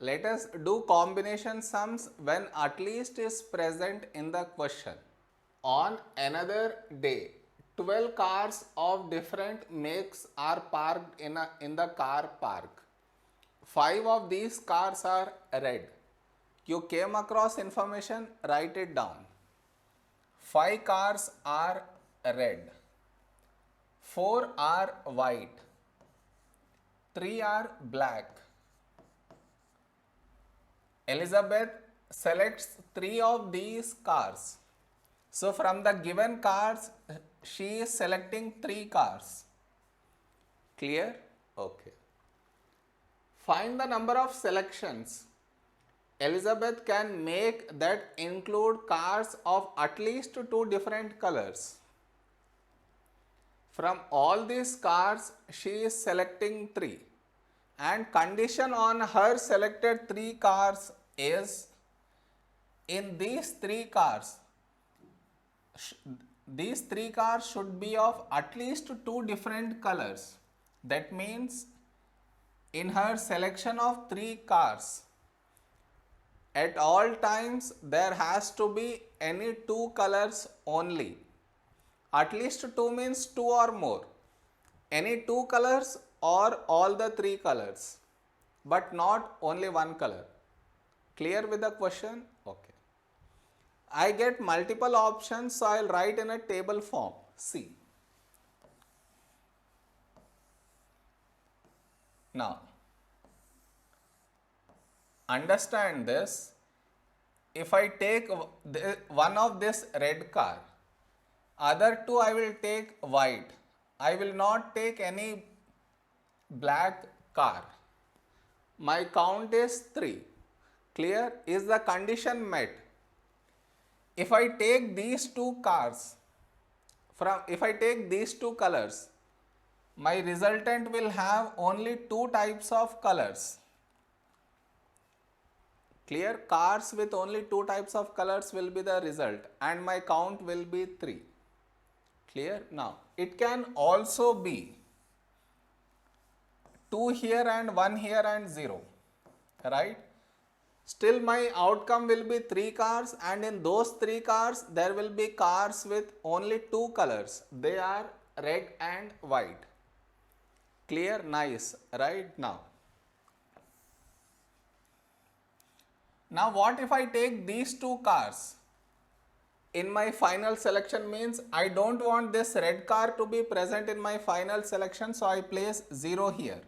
Let us do combination sums when at least is present in the question. On another day, 12 cars of different makes are parked in the car park. 5 of these cars are red. You came across information, write it down. 5 cars are red. 4 are white. 3 are black. Elizabeth selects 3 of these cars. So from the given cars, she is selecting 3 cars. Clear? Okay. Find the number of selections Elizabeth can make that include cars of at least 2 different colors. From all these cars, she is selecting 3. And condition on her selected 3 cars is, in these 3 cars should be of at least 2 different colors. That means in her selection of 3 cars, at all times there has to be any 2 colors only. At least 2 means 2 or more. Any 2 colors or all the 3 colors, but not only 1 color. Clear with the question? Okay. I get multiple options, so I will write in a table form. See. Now, understand this. If I take one of this red car, other 2 I will take white. I will not take any black car. My count is 3. Clear? Is the condition met? If I take these 2 cars, if I take these 2 colors, my resultant will have only 2 types of colors. Clear? Cars with only 2 types of colors will be the result, and my count will be 3. Clear? Now, it can also be 2 here and 1 here and 0, right? Still my outcome will be 3 cars, and in those 3 cars there will be cars with only 2 colors. They are red and white. Clear? Nice, right? Now what if I take these 2 cars in my final selection? Means I don't want this red car to be present in my final selection, so I place 0 here.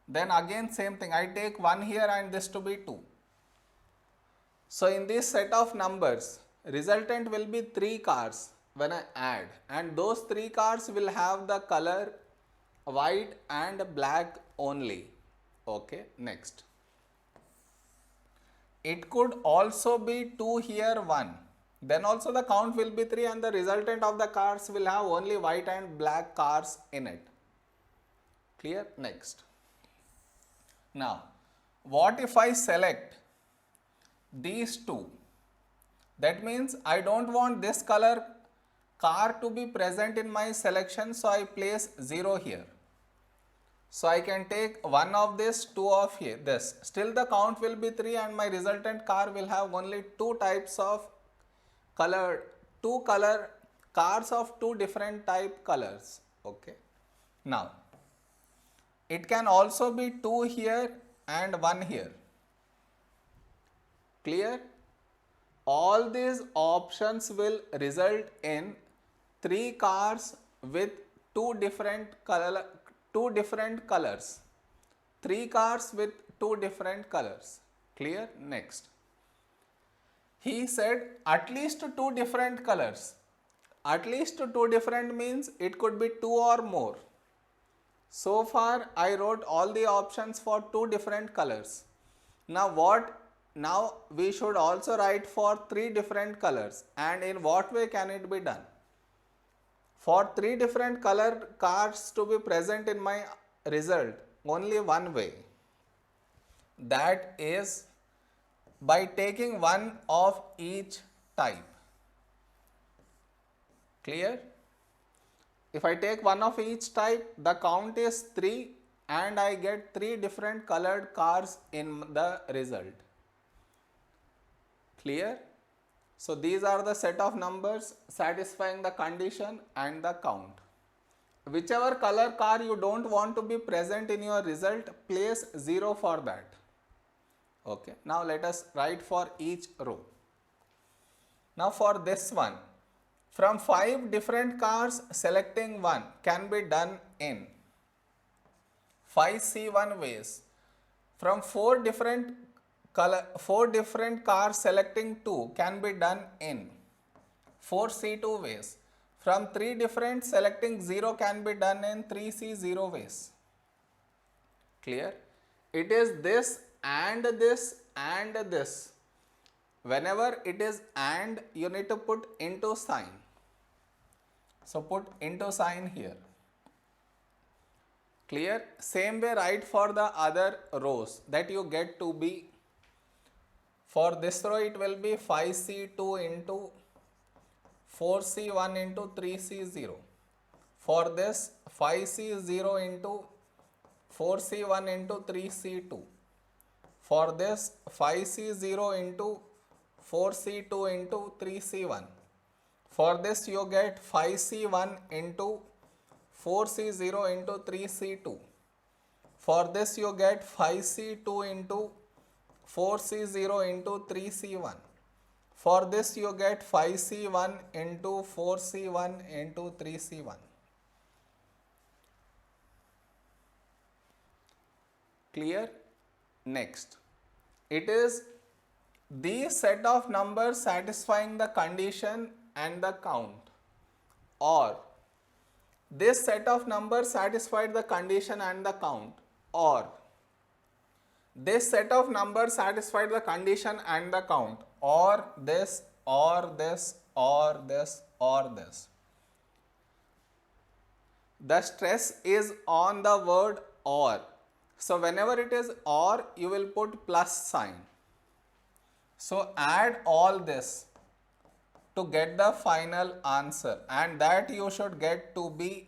Then again same thing, I take 1 here and this to be 2. So in this set of numbers, resultant will be 3 cars when I add, and those 3 cars will have the color white and black only. Okay, next. It could also be 2 here, 1. Then also the count will be 3, and the resultant of the cars will have only white and black cars in it. Clear? Next. Now, what if I select these 2? That means I don't want this color car to be present in my selection, so I place 0 here. So I can take 1 of this, 2 of here, this. Still the count will be 3, and my resultant car will have only 2 types of color, 2 color cars of 2 different type colors. Okay. Now, it can also be 2 here and 1 here. Clear? All these options will result in 3 cars with 2 different colors. 3 cars with 2 different colors. Clear? Next. He said at least 2 different colors. At least 2 different means it could be 2 or more. So far I wrote all the options for 2 different colors. Now we should also write for 3 different colors, and in what way can it be done? For 3 different color cars to be present in my result, only one way. That is by taking 1 of each type. Clear? If I take 1 of each type, the count is 3, and I get 3 different colored cars in the result. Clear? So these are the set of numbers satisfying the condition and the count. Whichever color car you don't want to be present in your result, place 0 for that. Okay. Now let us write for each row. Now for this one, from 5 different cars, selecting one can be done in 5C1 ways. From 4 different cars, selecting 2 can be done in 4C2 ways. From 3 different, selecting 0 can be done in 3C0 ways. Clear? It is this and this and this. Whenever it is and, you need to put into sign. So put into sign here. Clear? Same way write for the other rows that you get to be. For this row it will be 5C2 into 4C1 into 3C0. For this 5C0 into 4C1 into 3C2. For this 5C0 into 4C2 into 3C1. For this you get 5C1 into 4C0 into 3C2. For this you get 5C2 into 4C0 into 3C1. For this you get 5C1 into 4C1 into 3C1. Clear? Next, it is the set of numbers satisfying the condition and the count, or this set of numbers satisfied the condition and the count, or this set of numbers satisfied the condition and the count, or this, or this, or this, or this. The stress is on the word or. So whenever it is or, you will put plus sign. So add all this to get the final answer, and that you should get to be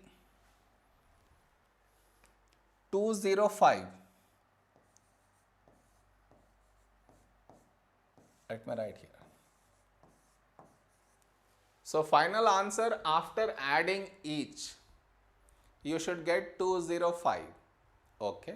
205. Let me write here. So final answer after adding each, you should get 205. Okay.